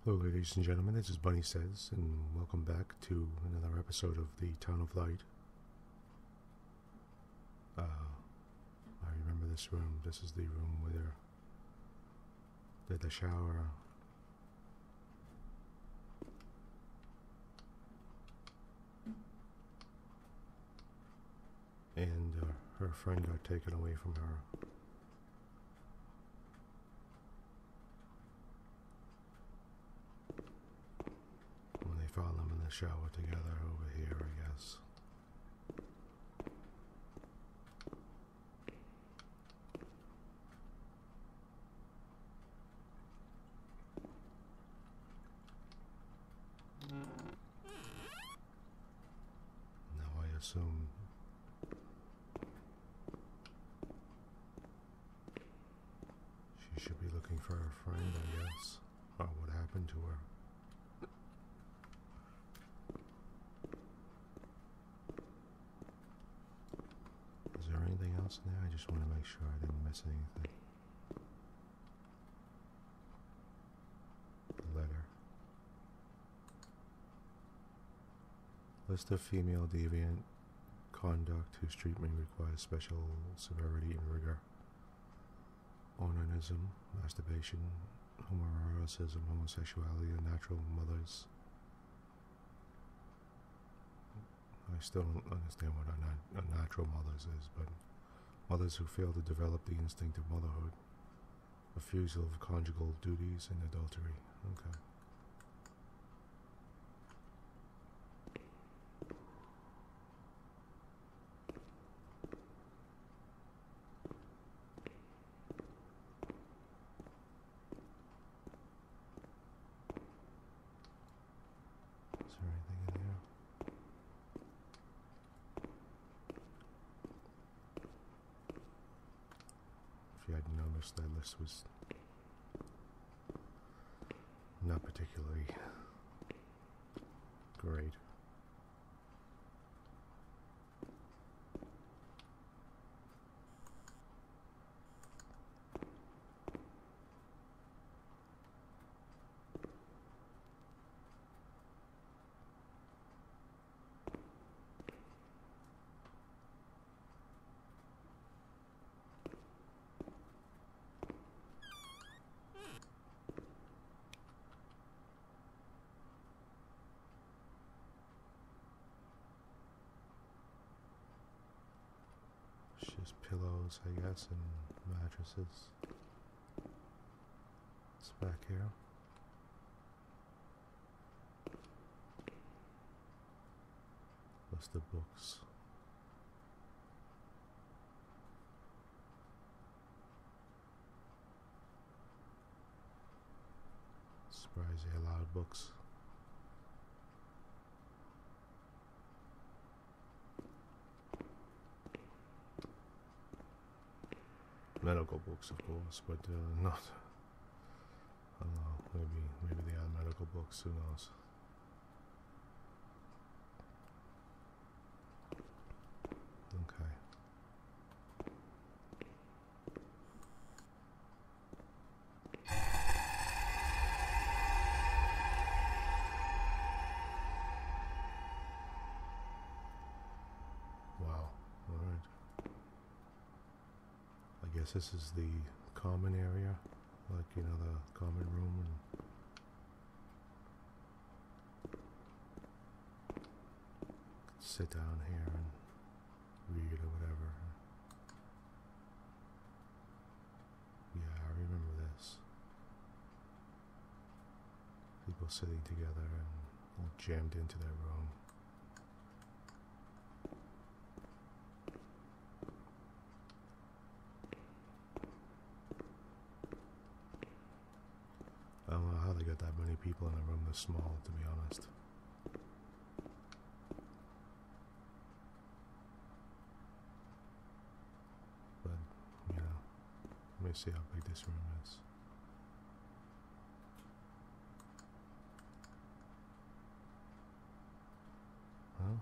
Hello, ladies and gentlemen, this is Bunny Says, and welcome back to another episode of the Town of Light. I remember this room. This is the room where the shower. And her friend got taken away from her. When they found them in the shower together over here, I guess. Now I assume she should be looking for her friend, I guess, or what happened to her. Is there anything else in there? I just want to make sure I didn't miss anything. The letter. List of female deviant conduct whose treatment requires special severity and rigor. Onanism, masturbation, homoeroticism, homosexuality, and natural mothers. I still don't understand what a natural mothers is, but mothers who fail to develop the instinct of motherhood. Refusal of conjugal duties and adultery. Okay. Is there anything in here? If you hadn't noticed, that list was not particularly great. It's just pillows, I guess, and mattresses. It's back here. List of books. Surprise they allowed books. Medical books, of course, but not. I don't know. Maybe they are medical books. Who knows? Okay. Wow. All right. I guess this is the common area, like, you know, the common room, and sit down here and read or whatever. Yeah, I remember this. People sitting together and all jammed into their room. I don't know how they got that many people in a room this small, to be honest. But, you know, let me see how big this room is. Well,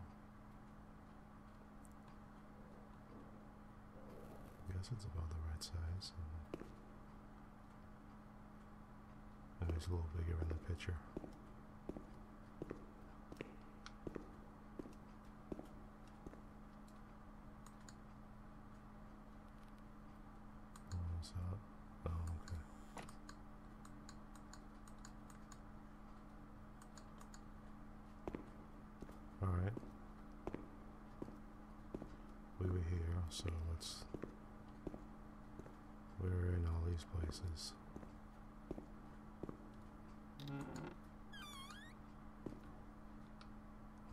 I guess it's about the right size. He's a little bigger in the picture. What's that? Oh, okay. Alright. We were here, so we're in all these places.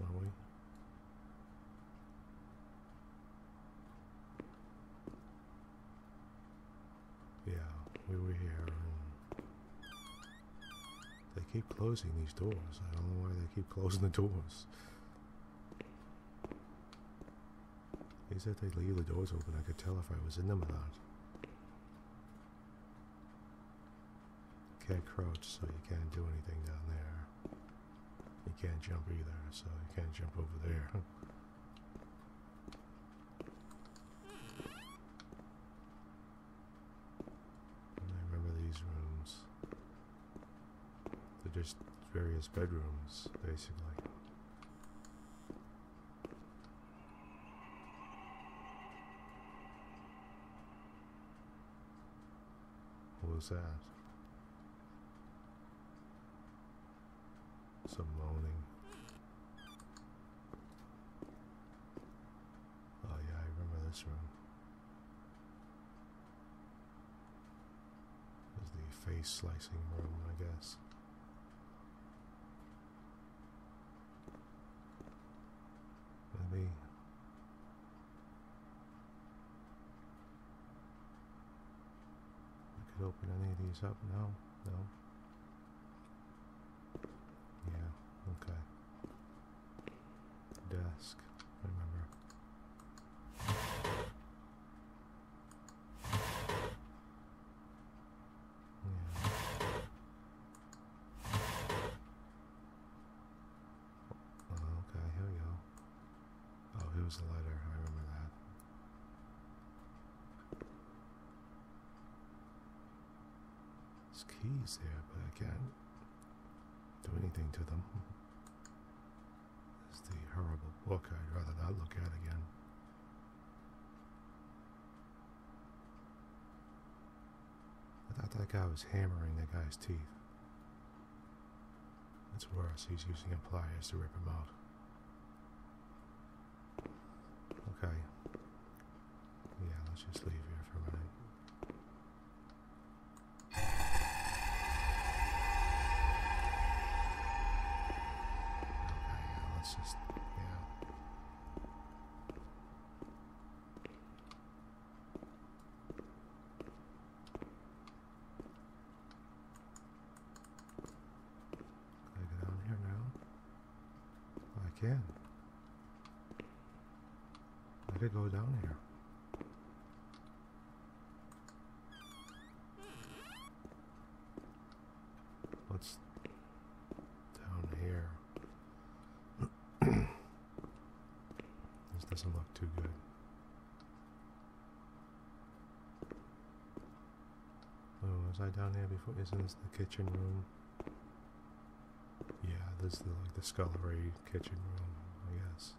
Are we? Yeah, we were here, and they keep closing these doors. I don't know why they keep closing the doors. He said they'd leave the doors open. I could tell if I was in them or not. Can't crouch, so you can't do anything down there. You can't jump either, so you can't jump over there. And I remember these rooms. They're just various bedrooms, basically. What was that? Some moaning. Oh yeah, I remember this room. This is the face slicing room, I guess. Maybe. I could open any of these up now. No. Yeah, okay. Desk, remember. Yeah. Okay, here we go. Oh, here's the letter, I remember that. There's keys there, but I can't do anything to them. It's the horrible book I'd rather not look at again. I thought that guy was hammering that guy's teeth. That's worse, he's using pliers to rip him out. Okay. Yeah, let's just leave here for a minute. Let's just, yeah. Can I get down here now? Oh, I can. I could go down here. What's down here? This doesn't look too good. Oh, was I down here before? Isn't this the kitchen room? Yeah, this is like the scullery kitchen room, I guess.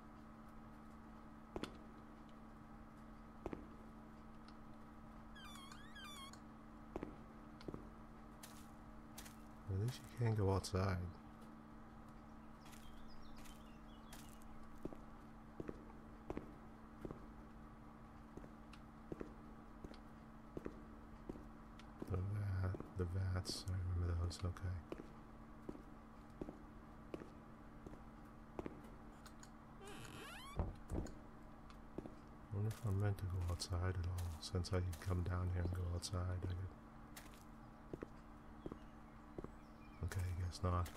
At least you can't go outside. The vats, I remember those, okay. I wonder if I'm meant to go outside at all, since I could come down here and go outside, I could. Okay, I guess not.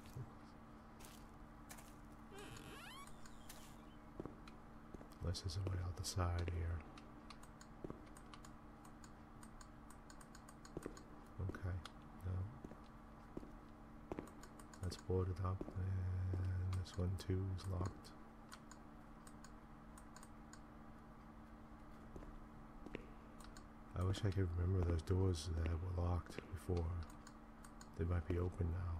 Unless there's a way out the side here. Okay, no. That's boarded up, and this one too is locked. I wish I could remember those doors that were locked before. They might be open now.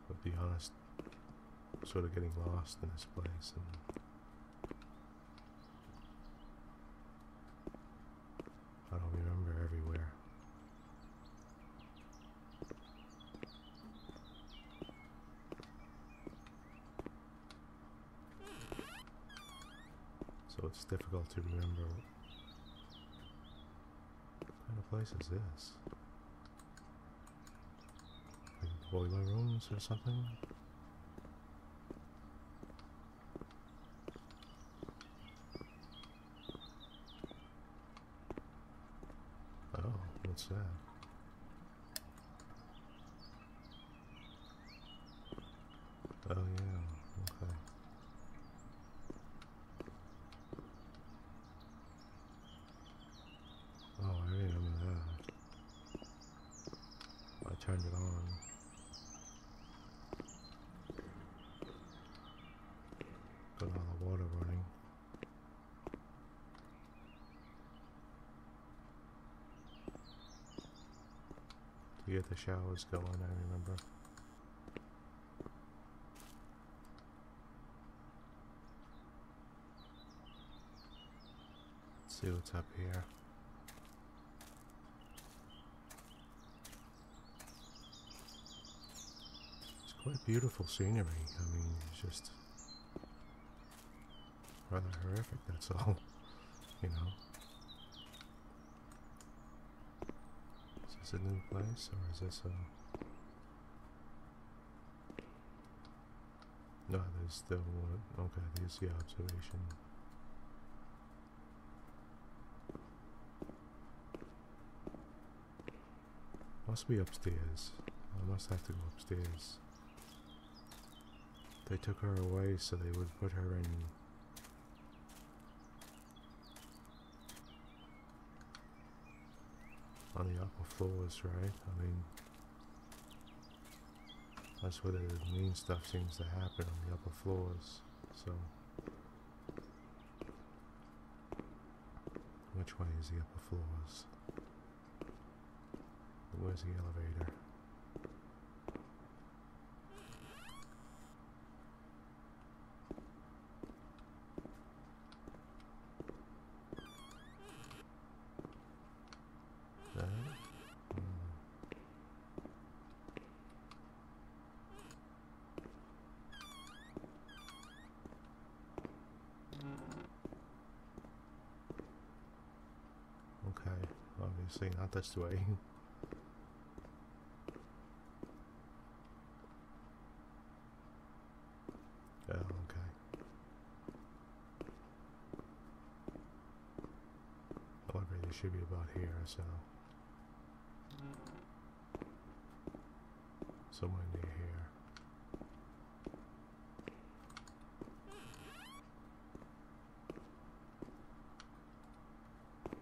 But to be honest, I'm sort of getting lost in this place, and I don't remember everywhere. So it's difficult to remember what kind of place is this? Like boiler rooms or something? Oh, what's that? Oh yeah, okay. Oh, I remember that. I turned it on. Got all the water running. To get the showers going, I remember. Let's see what's up here. It's quite beautiful scenery. I mean, it's just rather horrific, that's all. You know. Is this a new place, or is this a... No, there's still one. Okay, there's the observation. Must be upstairs. I must have to go upstairs. They took her away so they would put her in... on the upper floors, right? I mean... that's where the mean stuff seems to happen, on the upper floors, so... which way is the upper floors? Where's the elevator? That? Okay, obviously not this way. Oh, okay. Elevator should be about here, so... somewhere near here.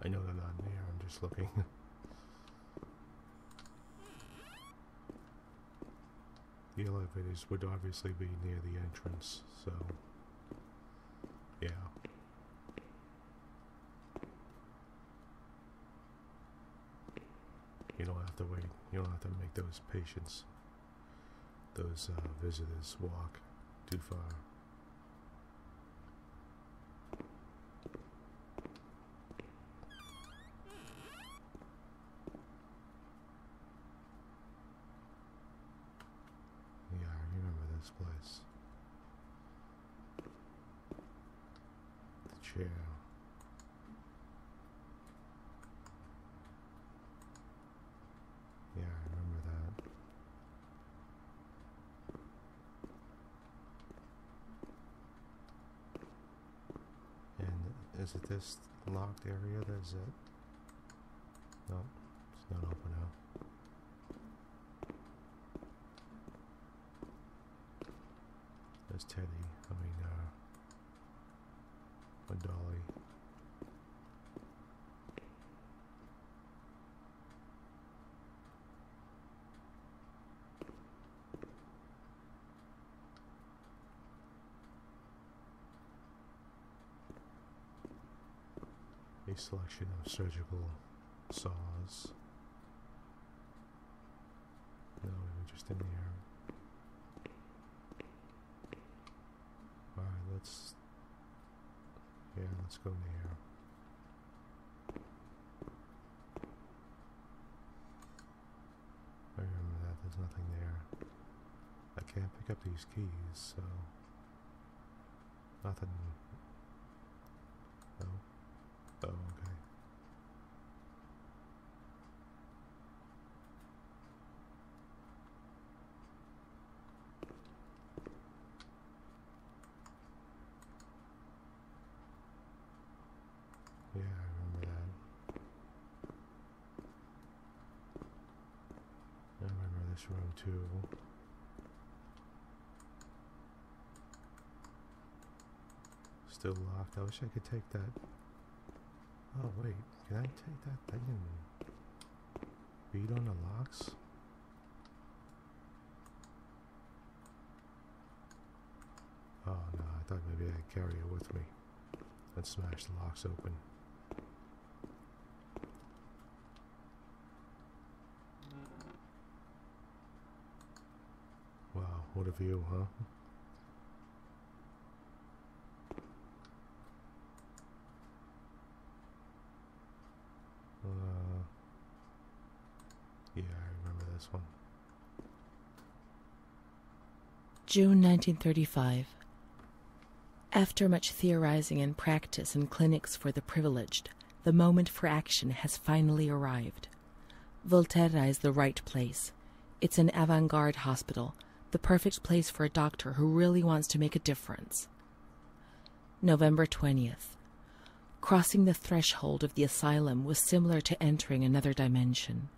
I know they're not near, I'm just looking. The elevators would obviously be near the entrance, so... yeah. You don't have to wait. You don't have to make those patients, those visitors, walk too far. Yeah, I remember this place. The chair. Yeah, I remember that. And is it this locked area? That's it? No, it's not open now. There's Teddy. I mean, a dolly. They nice selection of surgical saws. No, we were just in here. Alright, let's go in here. I remember that, there's nothing there. I can't pick up these keys, so nothing. No. Oh, okay. Yeah, I remember that. I remember this room too. Still locked. I wish I could take that. Oh wait, can I take that thing and beat on the locks? Oh no, I thought maybe I'd carry it with me and smash the locks open. Wow, what a view, huh? Yeah, I remember this one. June 1935. After much theorizing and practice in clinics for the privileged, the moment for action has finally arrived. Volterra is the right place. It's an avant-garde hospital, the perfect place for a doctor who really wants to make a difference. November 20th. Crossing the threshold of the asylum was similar to entering another dimension.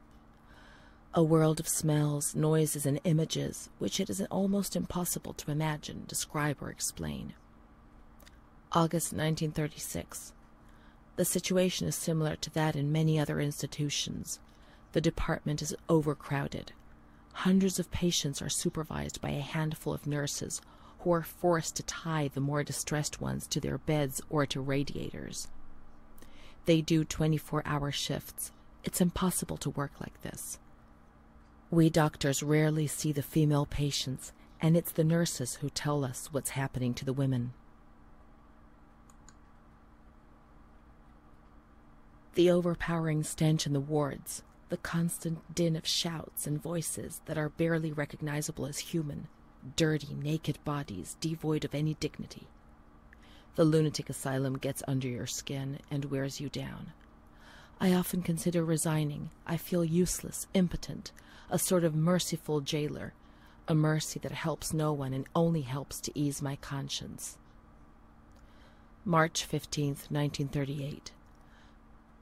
A world of smells, noises, and images which it is almost impossible to imagine, describe, or explain. August 1936. The situation is similar to that in many other institutions. The department is overcrowded. Hundreds of patients are supervised by a handful of nurses who are forced to tie the more distressed ones to their beds or to radiators. They do 24-hour shifts. It's impossible to work like this. We doctors rarely see the female patients, and it's the nurses who tell us what's happening to the women. The overpowering stench in the wards, the constant din of shouts and voices that are barely recognizable as human, dirty, naked bodies devoid of any dignity. The lunatic asylum gets under your skin and wears you down. I often consider resigning. I feel useless, impotent, a sort of merciful jailer, a mercy that helps no one and only helps to ease my conscience. March 15th, 1938.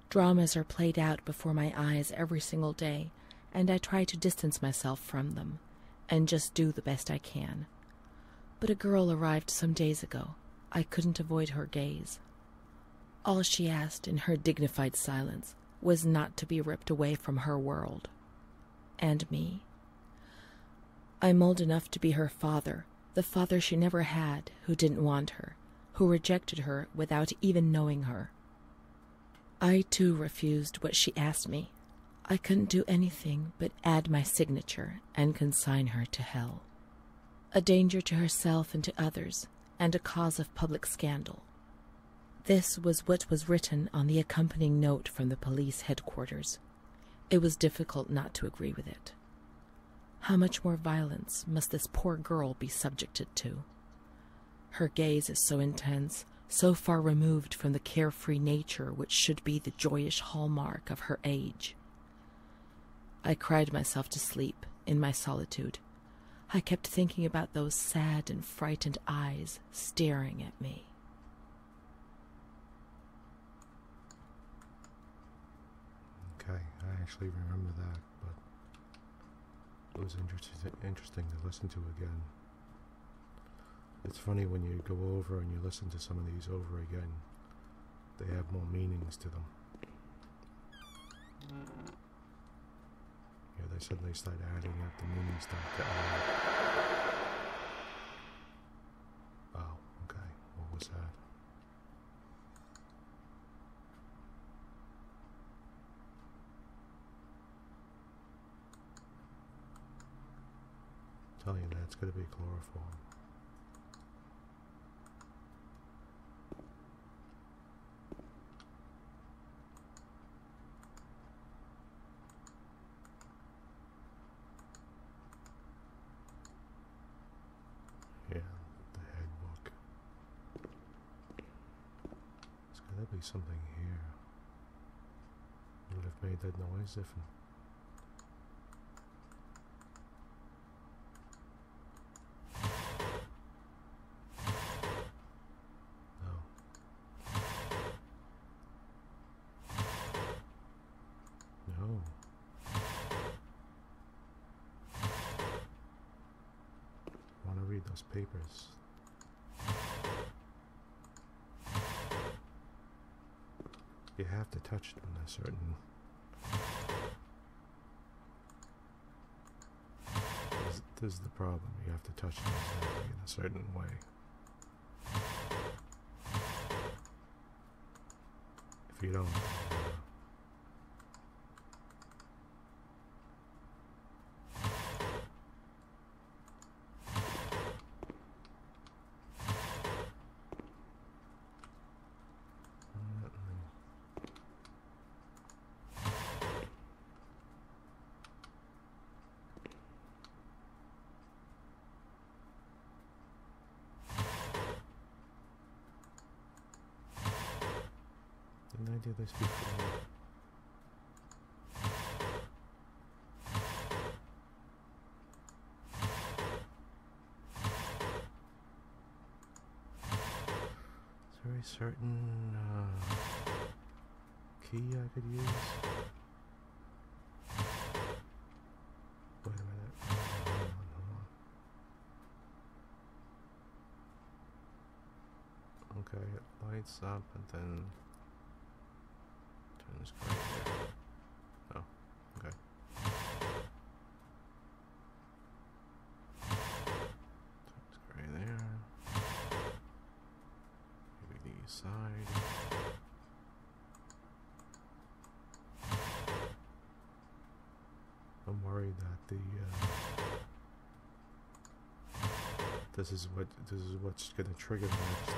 Dramas are played out before my eyes every single day, and I try to distance myself from them, and just do the best I can. But a girl arrived some days ago. I couldn't avoid her gaze. All she asked in her dignified silence was not to be ripped away from her world. And me. I'm old enough to be her father, the father she never had, who didn't want her, who rejected her without even knowing her. I, too, refused what she asked me. I couldn't do anything but add my signature and consign her to hell. A danger to herself and to others, and a cause of public scandal. This was what was written on the accompanying note from the police headquarters. It was difficult not to agree with it. How much more violence must this poor girl be subjected to? Her gaze is so intense, so far removed from the carefree nature which should be the joyous hallmark of her age. I cried myself to sleep in my solitude. I kept thinking about those sad and frightened eyes staring at me. Okay, I actually remember that, but it was interesting to listen to again. It's funny when you go over and you listen to some of these over again, they have more meanings to them. Yeah, they suddenly start adding up, the meanings start to add. Oh, okay, what was that? tell you that it's going to be chloroform. Yeah, the head book. There's got to be something here. Would have made that noise if. No. I want to read those papers. You have to touch them in a certain. This is the problem. You have to touch them exactly in a certain way. If you don't. Didn't I do this before? Is there a certain key I could use? Wait a minute. Hold on. Okay, it lights up and then turns gray there. Oh, okay. Turns gray there. Maybe the side. I'm worried that the this is what's gonna trigger next.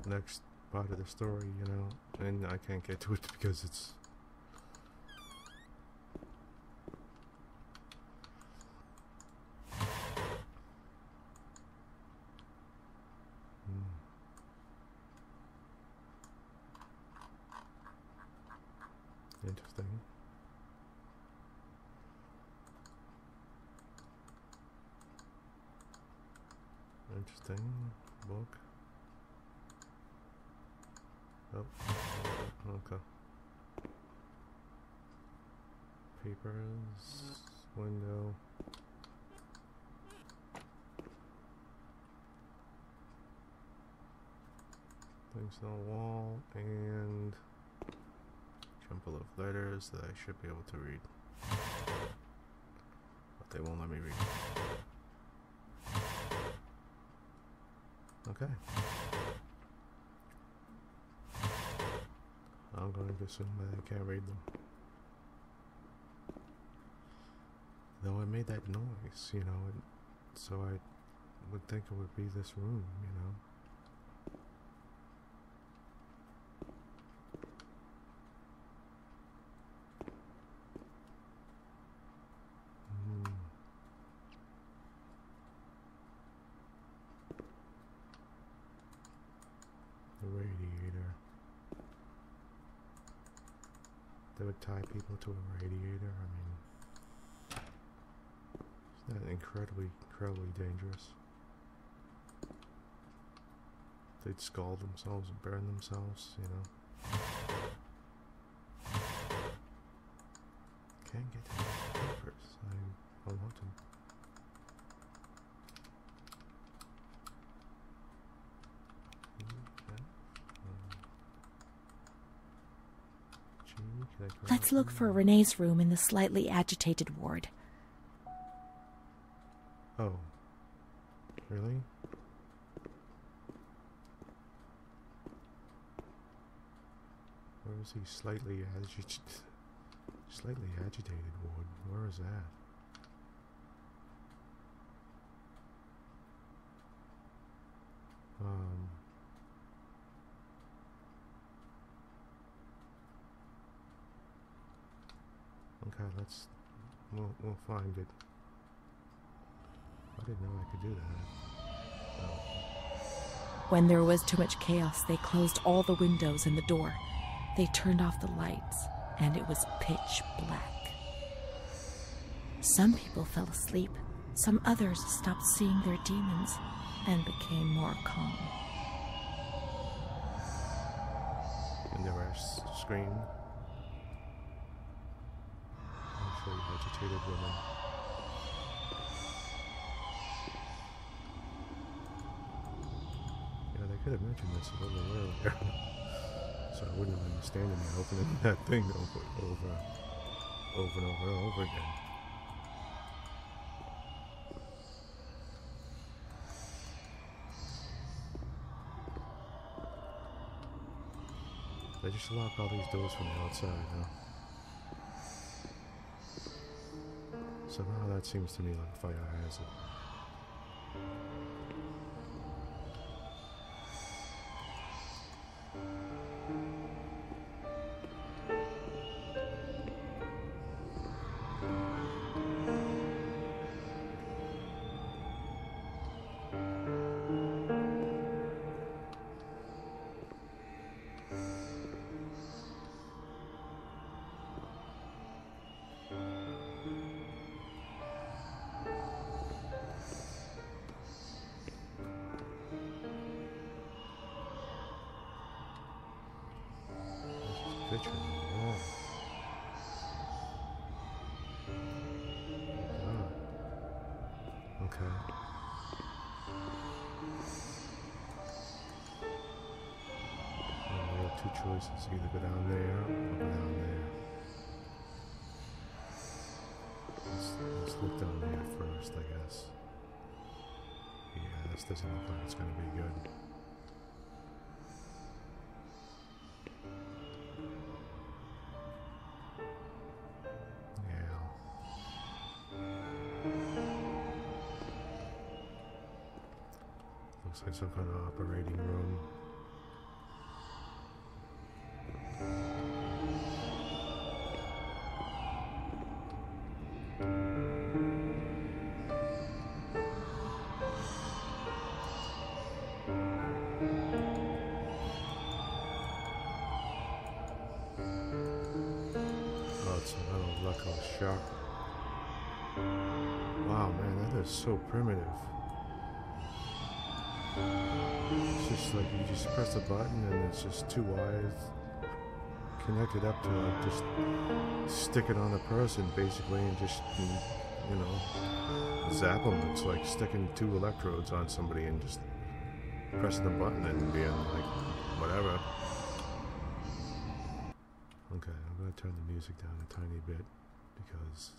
Next part of the story, you know, and I can't get to it because it's interesting. Interesting book. Oh, okay. Papers, window. Things on the wall, and a jumble of letters that I should be able to read. But they won't let me read. Okay. I'm going to assume that I can't read them. Though I made that noise, you know, and so I would think it would be this room, you know. The radiator. They would tie people to a radiator. I mean, isn't that incredibly dangerous? They'd scald themselves and burn themselves, you know. Can't get to the papers. I want them. Let's look for Renee's room in the slightly agitated ward. Oh. Really? Where is he? Slightly agitated ward. Where is that? Okay, we'll find it. I didn't know I could do that. Oh. When there was too much chaos, they closed all the windows and the door. They turned off the lights, and it was pitch black. Some people fell asleep. Some others stopped seeing their demons and became more calm. And the rest screamed. Mostly agitated women. Yeah, they could have mentioned this a little earlier. So I wouldn't have been standing there opening that thing over and over again. They just lock all these doors from the outside, huh? Somehow that seems to me like a fire hazard. Picture on the wall. Okay. Well, we have two choices. Either go down there or go down there. Let's look down there first, I guess. Yeah, this doesn't look like it's going to be good. Looks like some kind of operating room. Oh, it's another electrical shock. Wow, man, that is so primitive. It's just like you just press a button and it's just two wires connected up to it. Just stick it on a person basically and just, you know, zap them. It's like sticking two electrodes on somebody and just pressing the button and being like, whatever. Okay, I'm going to turn the music down a tiny bit because...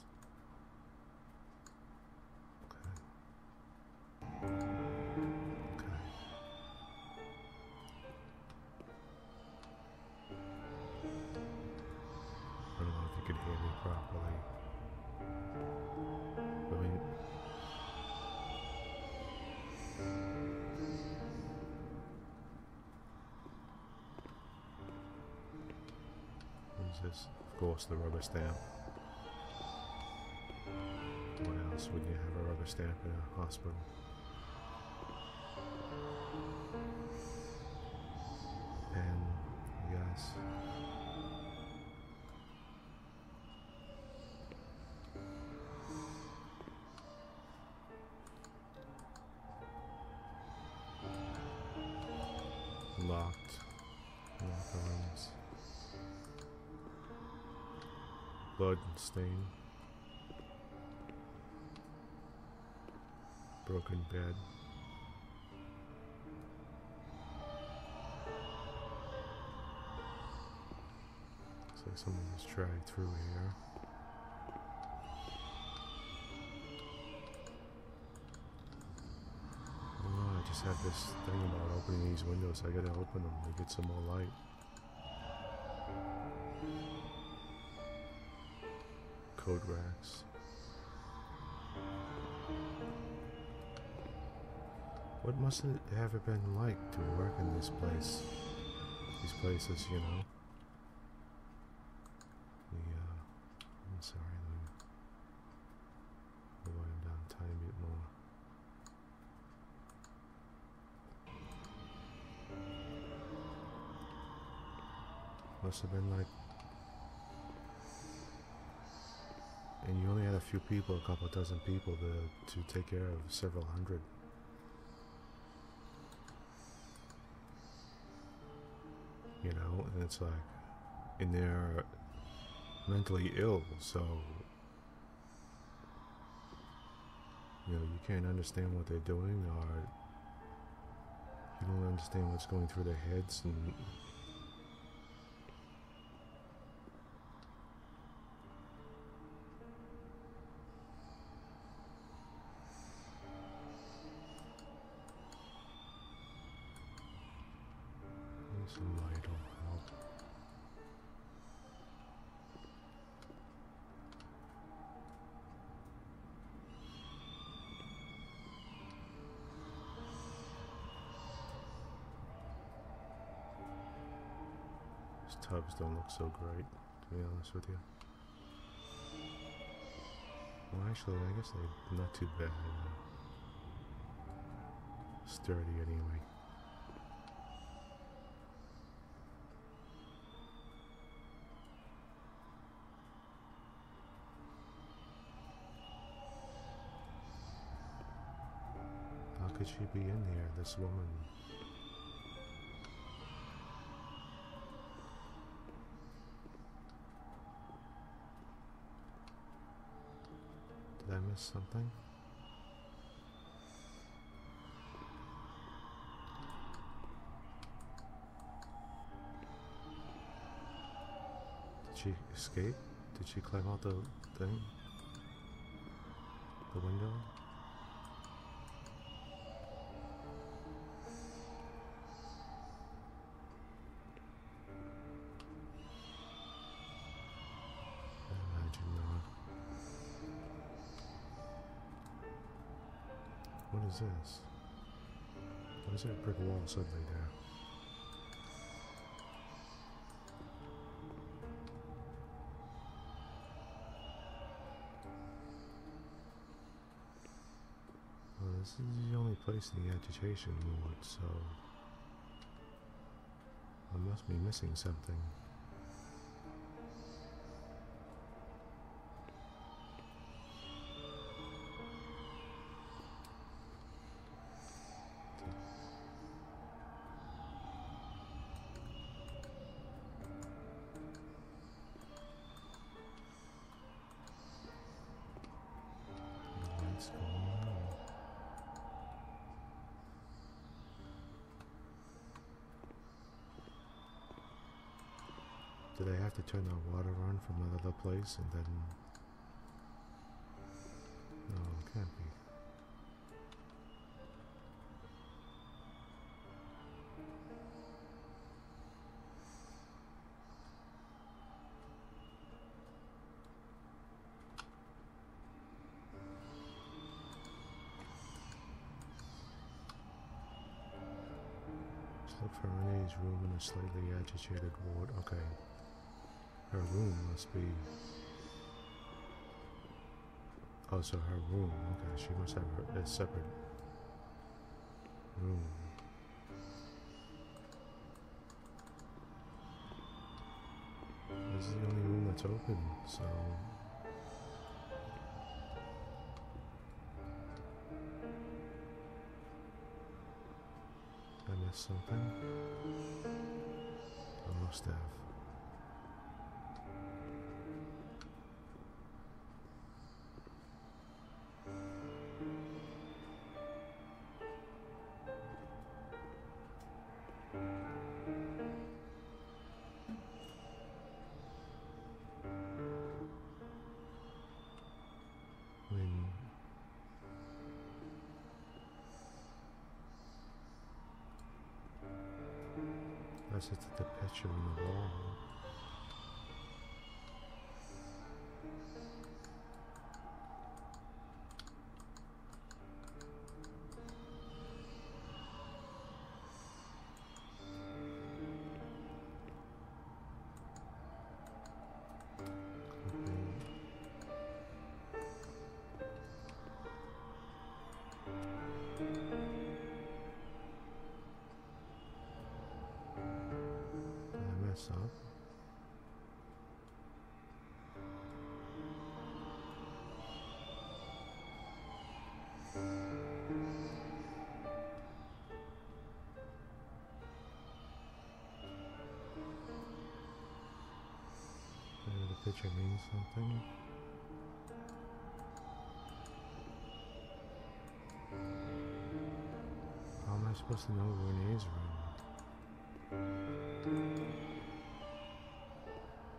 properly. I mean, what is this? Of course, the rubber stamp. What else would you have a rubber stamp in a hospital? Pen, yes. Locked locker rooms. Blood stain. Broken bed. Looks like someone was dragged through here. I just have this thing about opening these windows. I gotta open them to get some more light. coat racks. What must it have been like to work in this place? These places, you know? I'm sorry, let me volume down a tiny bit more. Must have been like, and you only had a few people, a couple dozen people to take care of several hundred. You know, and it's like, and they're mentally ill, so you know, you can't understand what they're doing, or you don't understand what's going through their heads, and some light will help. These tubs don't look so great, to be honest with you. Well, actually, I guess they're not too bad. Sturdy anyway. How could she be in here, this woman? Did I miss something? Did she escape? Did she climb out the thing? The window? I imagine not. What is this? Why is there a brick wall suddenly there? Well, this is the only place in the agitation ward, so I must be missing something. What's going on? Did I have to turn the water on from another place and then... No, it can't be. Let's look for Renee's room in a slightly agitated ward. Okay. Her room must be... Oh, so her room. Okay, she must have a separate room. This is the only room that's open, so... I missed something? I must have. Unless it's the picture on the wall. Did I mess up? Maybe the picture means something. How am I supposed to know Renee's room?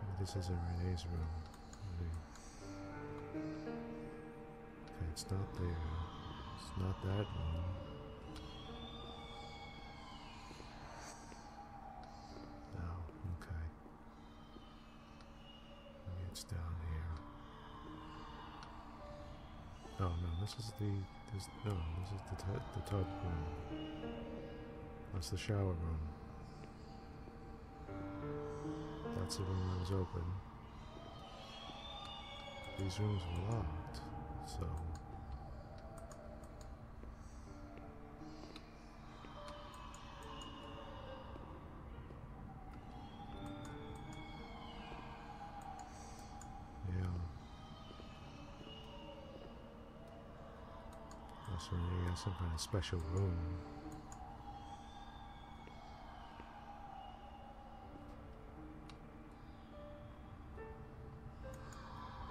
Maybe this isn't Renee's room. Maybe. Okay, it's not there. It's not that room. No, okay. Maybe it's down here. Oh no, this is the tub room. That's the shower room. That's the room that was open. These rooms were locked, so yeah. That's when you have some kind of special room.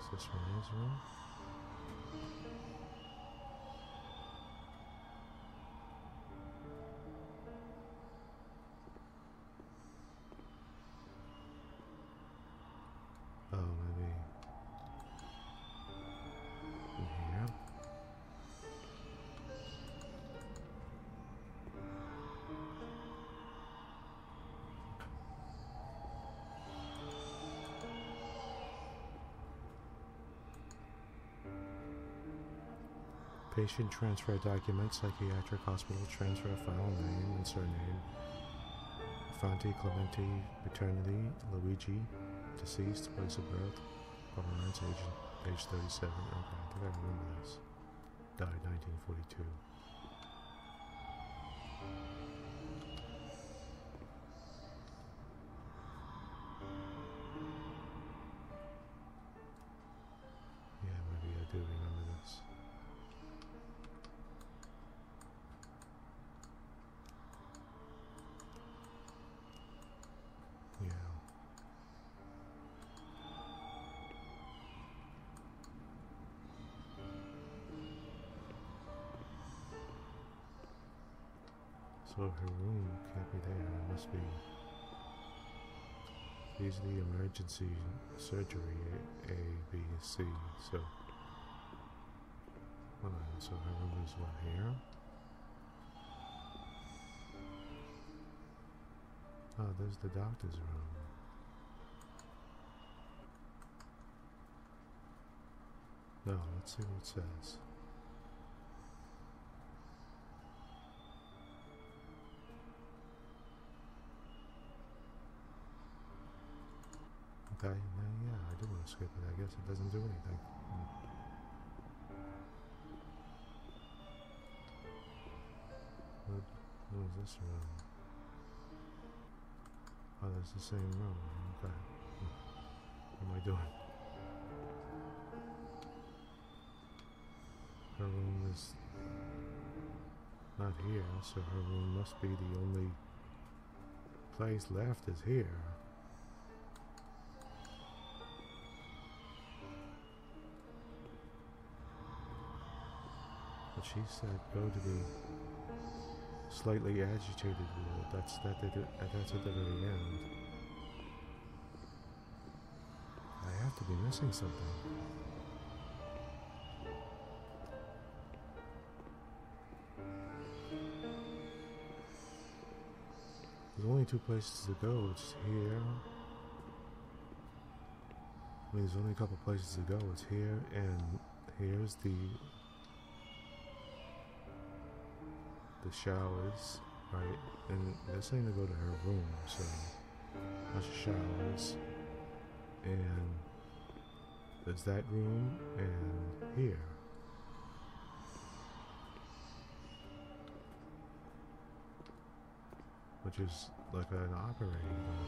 Is this Renee's room? Oh, maybe in here? Patient transfer document, psychiatric hospital transfer, file name and surname. Fonte Clementi, paternity, Luigi, deceased, place of birth, provenance, age 37. Okay, I think I remember this. Died 1942. Yeah, maybe I do remember this. Yeah. So her room can't be there. It must be. These are the emergency surgery A, B, C. So, so her room is what, here? Oh, there's the doctor's room. No, let's see what it says. Okay, yeah, I do want to skip it. I guess it doesn't do anything. What is this room? Oh, that's the same room. Okay. What am I doing? Her room is not here, so her room must be the only place left is here. But she said go to the slightly agitated ward. That's at the very end. I have to be missing something. There's only two places to go. It's here. I mean, there's only a couple places to go. It's here, and here's the showers, right? And they're saying to go to her room, so bunch of showers, and there's that room, and here. which is like an operating room.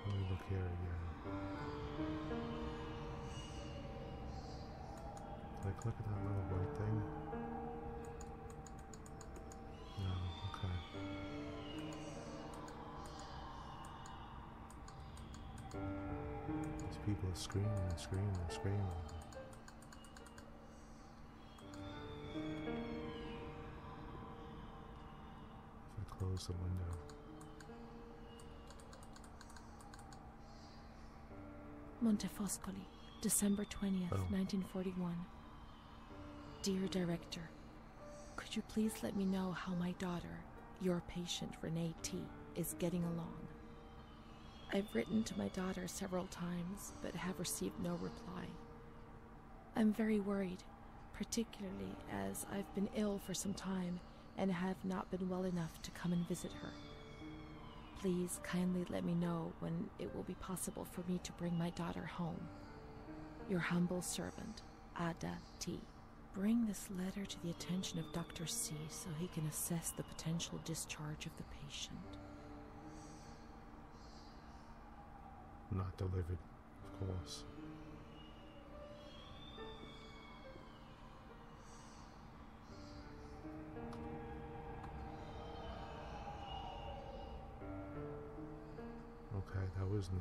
Let me look here again. Did I click on that little white thing? No, okay. These people are screaming and screaming and screaming. If I close the window. Montefoscoli, December 20th, 1941. Dear Director, could you please let me know how my daughter, your patient Renee T., is getting along? I've written to my daughter several times, but have received no reply. I'm very worried, particularly as I've been ill for some time and have not been well enough to come and visit her. Please kindly let me know when it will be possible for me to bring my daughter home. Your humble servant, Ada T. Bring this letter to the attention of Dr. C so he can assess the potential discharge of the patient. Not delivered, of course. Okay, that was new.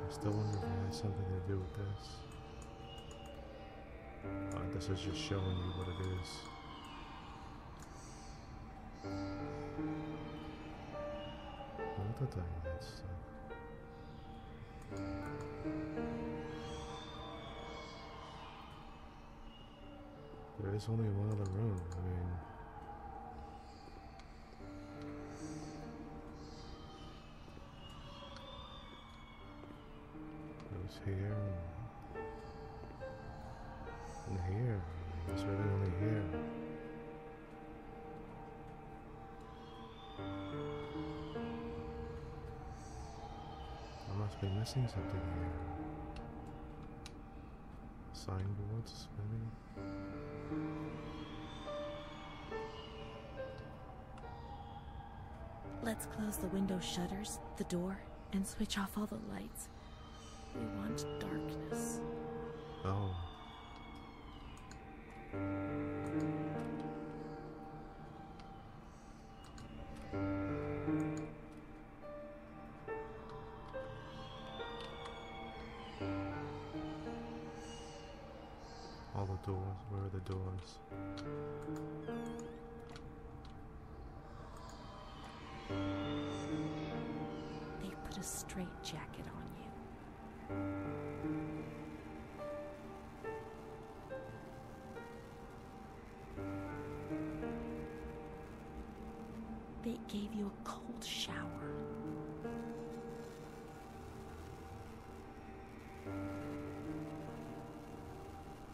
I still wonder if it has something to do with this. This is just showing you what it is. What the that's there is only one other room. I mean, there's here and here. There's really only here. I must be missing something here. Signboards, maybe? Let's close the window shutters, the door, and switch off all the lights. We want darkness. Oh. All the doors, where are the doors? They put a straitjacket on you. They gave you a cold shower.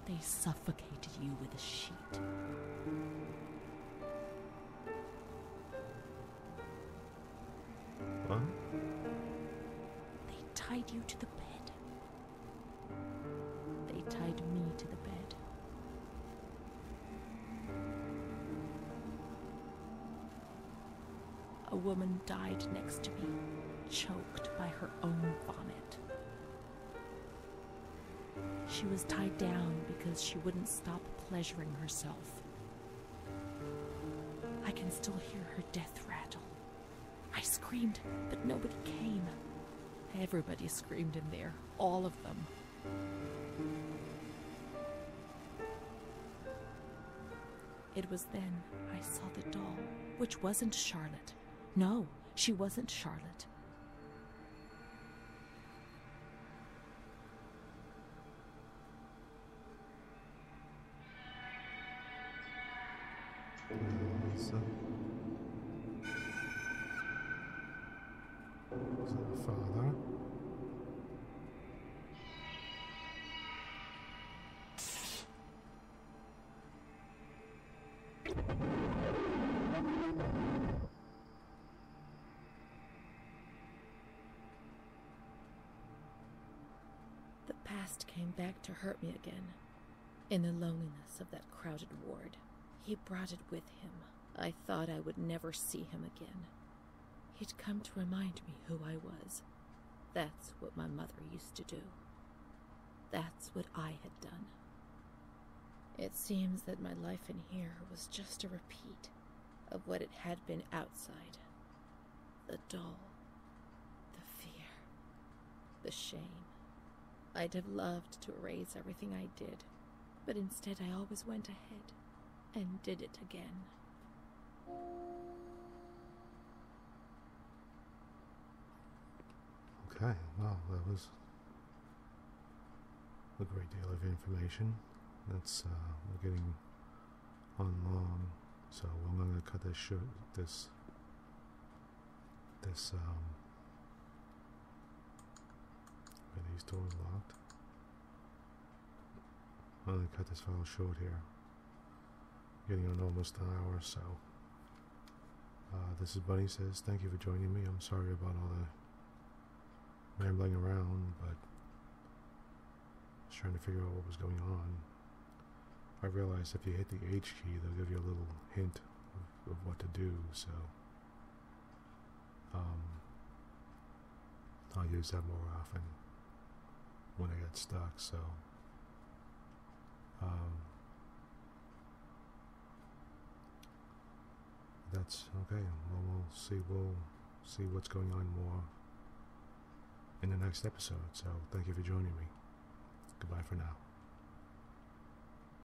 They suffocated you with a sheet. What? They tied you to the bed. They tied me to the bed. A woman died next to me, choked by her own vomit. She was tied down because she wouldn't stop pleasuring herself. I can still hear her death rattle. I screamed, but nobody came. Everybody screamed in there, all of them. It was then I saw the doll, which wasn't Charlotte. No, she wasn't Charlotte. Is it a father? The past came back to hurt me again. In the loneliness of that crowded ward, he brought it with him. I thought I would never see him again. He'd come to remind me who I was. That's what my mother used to do. That's what I had done. It seems that my life in here was just a repeat of what it had been outside. The dull, the fear, the shame. I'd have loved to erase everything I did, but instead I always went ahead and did it again. Okay, well, that was a great deal of information. That's we're getting on long, so I'm going to cut this are these doors locked? I'm going to cut this file short here. Getting on almost an hour, so this is Bunny Says, thank you for joining me. I'm sorry about all the rambling around, but I was trying to figure out what was going on. I realized if you hit the H key, they'll give you a little hint of what to do, so I'll use that more often when I get stuck, so that's okay. Well, we'll see what's going on more in the next episode, so thank you for joining me. Goodbye for now.